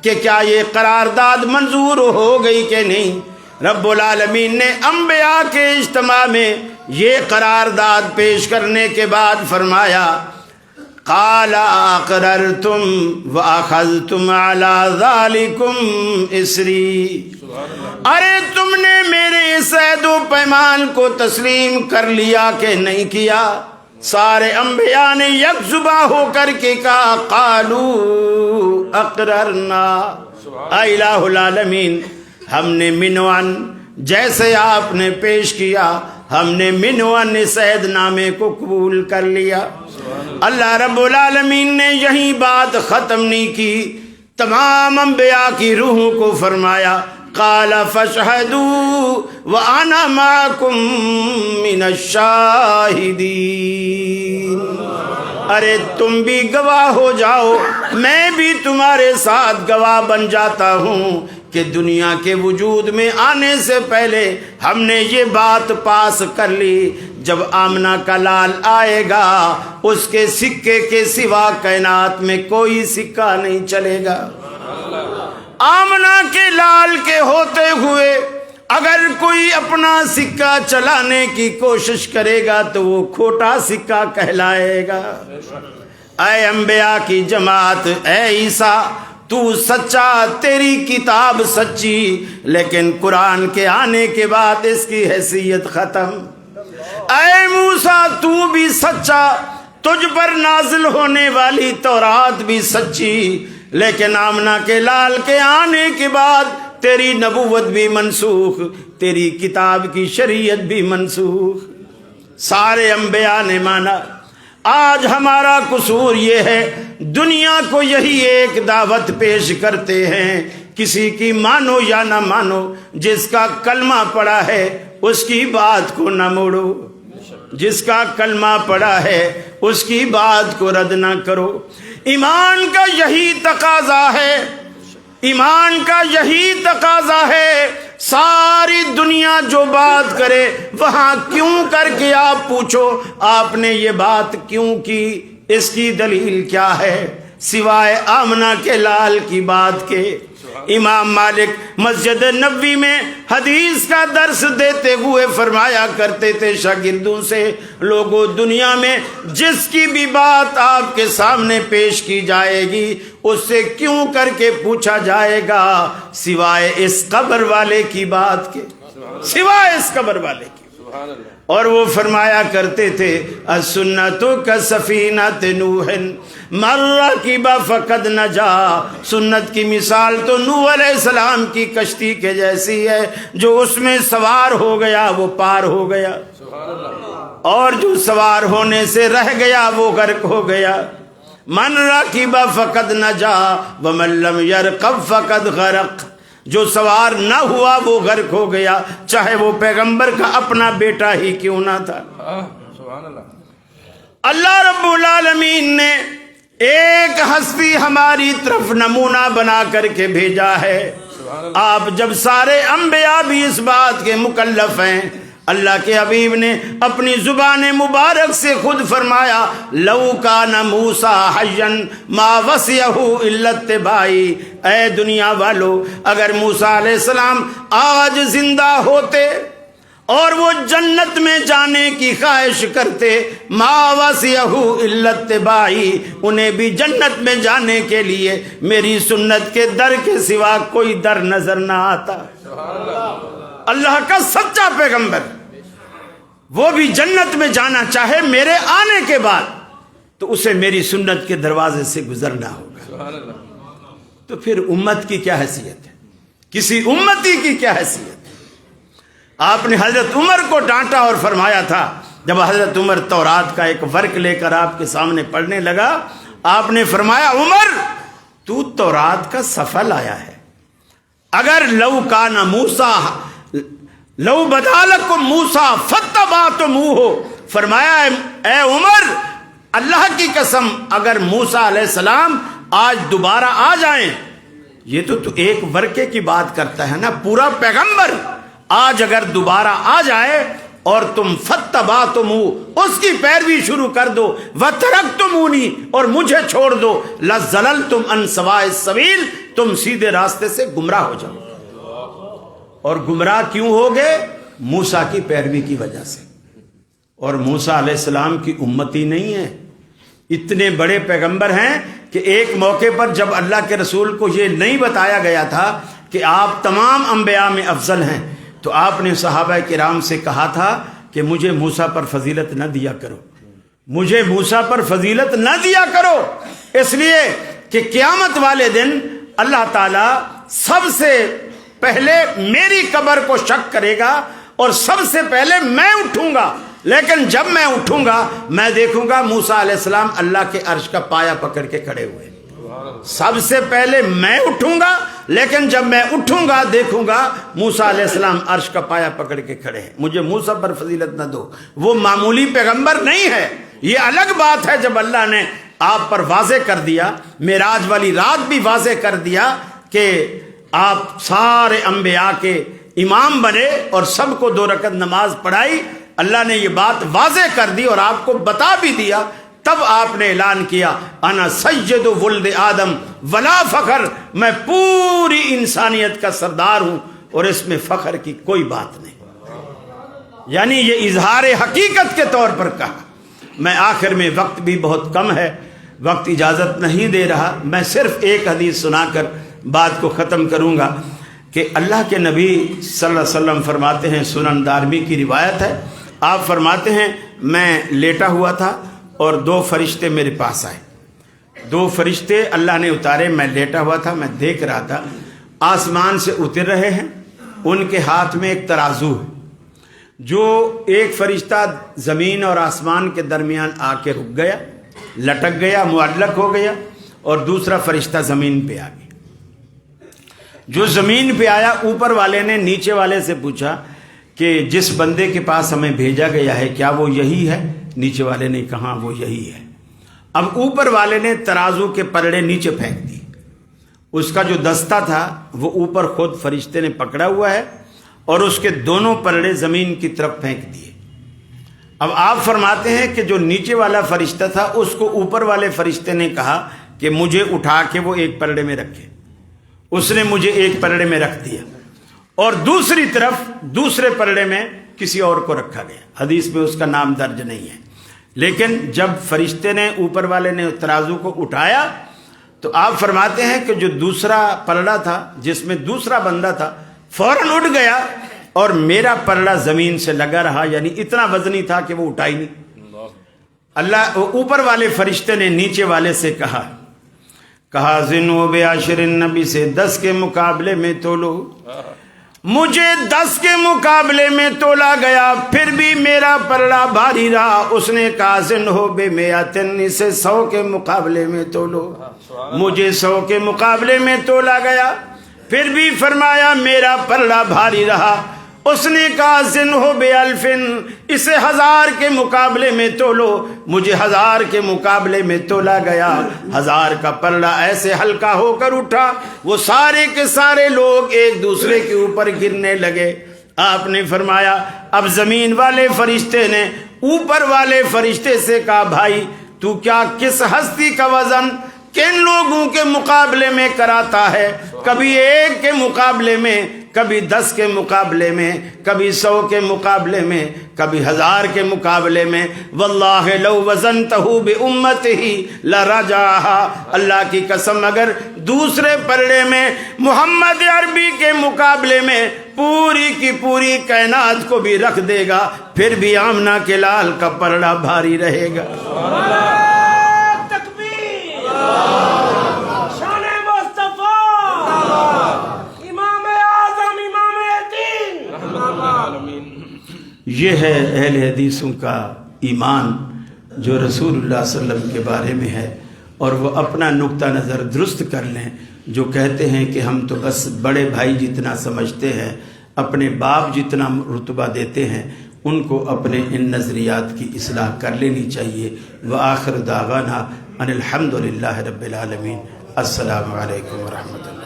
کہ کیا یہ قرارداد منظور ہو گئی کہ نہیں، رب العالمین نے انبیاء کے اجتماع میں یہ قرارداد پیش کرنے کے بعد فرمایا، قال اقررتم واخذتم على ذلكم اسری، ارے تم نے میرے اس عہد و پیمان کو تسلیم کر لیا کہ نہیں کیا؟ سارے انبیاء نے یک زباں ہو کر کے کہا قالوا اقررنا، اے الہ العالمین ہم نے منوان جیسے آپ نے پیش کیا، ہم نے منوان اس عہد نامے کو قبول کر لیا۔ اللہ رب العالمین نے یہی بات ختم نہیں کی، تمام انبیاء کی روحوں کو فرمایا قال فاشهدوا وانا معكم من الشاہدین، ارے تم بھی گواہ ہو جاؤ، میں بھی تمہارے ساتھ گواہ بن جاتا ہوں کہ دنیا کے وجود میں آنے سے پہلے ہم نے یہ بات پاس کر لی، جب آمنہ کا لال آئے گا اس کے سکے کے سوا کائنات میں کوئی سکہ نہیں چلے گا۔ آمنہ کے لال کے ہوتے ہوئے اگر کوئی اپنا سکہ چلانے کی کوشش کرے گا تو وہ کھوٹا سکہ کہلائے گا۔ اے انبیاء کی جماعت، اے عیسیٰ تو سچا، تیری کتاب سچی، لیکن قرآن کے آنے کے بعد اس کی حیثیت ختم۔ اے موسیٰ تو بھی سچا، تجھ پر نازل ہونے والی تورات بھی سچی، لیکن آمنہ کے لال کے آنے کے بعد تیری نبوت بھی منسوخ، تیری کتاب کی شریعت بھی منسوخ۔ سارے انبیاء نے مانا۔ آج ہمارا قصور یہ ہے، دنیا کو یہی ایک دعوت پیش کرتے ہیں، کسی کی مانو یا نہ مانو، جس کا کلمہ پڑا ہے اس کی بات کو نہ موڑو، جس کا کلمہ پڑا ہے اس کی بات کو رد نہ کرو۔ ایمان کا یہی تقاضا ہے، ایمان کا یہی تقاضا ہے، ساری دنیا جو بات کرے وہاں کیوں کر کے آپ پوچھو آپ نے یہ بات کیوں کی، اس کی دلیل کیا ہے سوائے آمنہ کے لال کی بات کے۔ امام مالک مسجد نبوی میں حدیث کا درس دیتے ہوئے فرمایا کرتے تھے شاگردوں سے، لوگوں دنیا میں جس کی بھی بات آپ کے سامنے پیش کی جائے گی اس سے کیوں کر کے پوچھا جائے گا سوائے اس قبر والے کی بات کے، سوائے اس قبر والے کی۔ اور وہ فرمایا کرتے تھے السنت کسفینۃ نوح من رکب فقد نجا، سنت کی مثال تو نوح علیہ السلام کی کشتی کے جیسی ہے، جو اس میں سوار ہو گیا وہ پار ہو گیا، اور جو سوار ہونے سے رہ گیا وہ غرق ہو گیا۔ من رکب فقد نجا ومن لم یرکب فقد غرق، جو سوار نہ ہوا وہ غرق ہو گیا، چاہے وہ پیغمبر کا اپنا بیٹا ہی کیوں نہ تھا۔ اللہ رب العالمین نے ایک ہستی ہماری طرف نمونہ بنا کر کے بھیجا ہے۔ آپ جب سارے انبیاء بھی اس بات کے مکلف ہیں، اللہ کے حبیب نے اپنی زبان مبارک سے خود فرمایا لو کان موسیٰ حیا ما وسعہ الا اتباعی، اے دنیا والو اگر موسیٰ علیہ السلام آج زندہ ہوتے اور وہ جنت میں جانے کی خواہش کرتے، ما وسعہ الا اتباعی، انہیں بھی جنت میں جانے کے لیے میری سنت کے در کے سوا کوئی در نظر نہ آتا۔ اللہ کا سچا پیغمبر، وہ بھی جنت میں جانا چاہے میرے آنے کے بعد تو اسے میری سنت کے دروازے سے گزرنا ہوگا۔ تو پھر امت کی کیا حیثیت ہے، کسی امتی کی کیا حیثیت ہے؟ آپ نے حضرت عمر کو ڈانٹا اور فرمایا تھا، جب حضرت عمر تورات کا ایک ورق لے کر آپ کے سامنے پڑھنے لگا، آپ نے فرمایا عمر تو تورات کا صفحہ لایا ہے، اگر لو کان موسیٰ لو بدالکم موسیٰ فاتبعتموہ، فرمایا اے عمر اللہ کی قسم اگر موسیٰ علیہ السلام آج دوبارہ آ جائیں، یہ تو ایک ورقے کی بات کرتا ہے نا، پورا پیغمبر آج اگر دوبارہ آ جائے اور تم فاتبعتموہ اس کی پیروی شروع کر دو، وترکتمونی اور مجھے چھوڑ دو، لظللتم عن سواء السبیل، تم سیدھے راستے سے گمراہ ہو جاؤ۔ اور گمراہ کیوں ہوگے؟ موسیٰ کی پیروی کی وجہ سے، اور موسیٰ علیہ السلام کی امتی نہیں ہے، اتنے بڑے پیغمبر ہیں کہ ایک موقع پر جب اللہ کے رسول کو یہ نہیں بتایا گیا تھا کہ آپ تمام انبیاء میں افضل ہیں، تو آپ نے صحابہ کرام سے کہا تھا کہ مجھے موسیٰ پر فضیلت نہ دیا کرو، مجھے موسیٰ پر فضیلت نہ دیا کرو، اس لیے کہ قیامت والے دن اللہ تعالیٰ سب سے پہلے میری قبر کو شک کرے گا اور سب سے پہلے میں اٹھوں گا، لیکن جب میں اٹھوں گا میں دیکھوں گا موسیٰ علیہ السلام اللہ کے عرش کا پایا پکڑ کے کھڑے ہوئے۔ سب سے پہلے میں اٹھوں گا، لیکن جب میں اٹھوں گا دیکھوں گا موسیٰ علیہ السلام عرش کا پایا پکڑ کے کھڑے ہیں۔ مجھے موسیٰ پر فضیلت نہ دو، وہ معمولی پیغمبر نہیں ہے۔ یہ الگ بات ہے جب اللہ نے آپ پر واضح کر دیا، معراج والی رات بھی واضح کر دیا کہ آپ سارے انبیاء کے امام بنے اور سب کو 2 رکعت نماز پڑھائی، اللہ نے یہ بات واضح کر دی اور آپ کو بتا بھی دیا، تب آپ نے اعلان کیا انا سید ولد آدم ولا فخر، میں پوری انسانیت کا سردار ہوں اور اس میں فخر کی کوئی بات نہیں۔ یعنی یہ اظہار حقیقت کے طور پر کہا۔ میں آخر میں، وقت بھی بہت کم ہے، وقت اجازت نہیں دے رہا، میں صرف ایک حدیث سنا کر بات کو ختم کروں گا کہ اللہ کے نبی صلی اللہ علیہ وسلم فرماتے ہیں، سنن دارمی کی روایت ہے، آپ فرماتے ہیں میں لیٹا ہوا تھا اور 2 فرشتے میرے پاس آئے، 2 فرشتے اللہ نے اتارے، میں لیٹا ہوا تھا، میں دیکھ رہا تھا آسمان سے اتر رہے ہیں، ان کے ہاتھ میں ایک ترازو ہے، جو ایک فرشتہ زمین اور آسمان کے درمیان آ کے رک گیا، لٹک گیا، معلق ہو گیا، اور دوسرا فرشتہ زمین پہ آ گیا۔ جو زمین پہ آیا، اوپر والے نے نیچے والے سے پوچھا کہ جس بندے کے پاس ہمیں بھیجا گیا ہے کیا وہ یہی ہے؟ نیچے والے نے کہا وہ یہی ہے۔ اب اوپر والے نے ترازو کے پلڑے نیچے پھینک دیے، اس کا جو دستہ تھا وہ اوپر خود فرشتے نے پکڑا ہوا ہے اور اس کے دونوں پلڑے زمین کی طرف پھینک دیے۔ اب آپ فرماتے ہیں کہ جو نیچے والا فرشتہ تھا اس کو اوپر والے فرشتے نے کہا کہ مجھے اٹھا کے وہ ایک پلڑے میں رکھے، اس نے مجھے ایک پلڑے میں رکھ دیا اور دوسری طرف دوسرے پلڑے میں کسی اور کو رکھا گیا، حدیث میں اس کا نام درج نہیں ہے، لیکن جب فرشتے نے اوپر والے نے ترازو کو اٹھایا تو آپ فرماتے ہیں کہ جو دوسرا پلڑا تھا جس میں دوسرا بندہ تھا فوراً اٹھ گیا اور میرا پلڑا زمین سے لگا رہا، یعنی اتنا وزنی تھا کہ وہ اٹھا ہی نہیں۔ اللہ اوپر والے فرشتے نے نیچے والے سے کہا زنو بعشر، نبی سے 10 کے مقابلے میں تولو، مجھے 10 کے مقابلے میں تولا گیا پھر بھی میرا پلڑا بھاری رہا۔ اس نے کہا زنو بمئتن، اسے 100 کے مقابلے میں تولو، مجھے 100 کے مقابلے میں تولا گیا پھر بھی فرمایا میرا پلڑا بھاری رہا۔ اس نے کہا زنہو بألفن، اسے 1000 کے مقابلے میں تولو، مجھے 1000 کے مقابلے میں تولا گیا۔ 1000 کا پلڑا ایسے ہلکا ہو کر اٹھا، وہ سارے کے سارے لوگ ایک دوسرے کے اوپر گرنے لگے۔ آپ نے فرمایا اب زمین والے فرشتے نے اوپر والے فرشتے سے کہا بھائی تو کیا کس ہستی کا وزن کن لوگوں کے مقابلے میں کراتا ہے؟ کبھی ایک کے مقابلے میں، کبھی 10 کے مقابلے میں، کبھی 100 کے مقابلے میں، کبھی 1000 کے مقابلے میں. واللہ لو وزنتہ بامتہ لرجعها، اللہ کی قسم اگر دوسرے پلڑے میں محمد عربی کے مقابلے میں پوری کی پوری کائنات کو بھی رکھ دے گا، پھر بھی آمنہ کے لال کا پلڑا بھاری رہے گا. یہ ہے اہل حدیثوں کا ایمان جو رسول اللہ صلی اللہ علیہ وسلم کے بارے میں ہے. اور وہ اپنا نقطہ نظر درست کر لیں. جو کہتے ہیں کہ ہم تو بس بڑے بھائی جتنا سمجھتے ہیں، اپنے باپ جتنا رتبہ دیتے ہیں، ان کو اپنے ان نظریات کی اصلاح کر لینی چاہیے. وآخر دعوانا ان الحمد للہ رب العالمین. السلام علیکم ورحمۃ اللہ.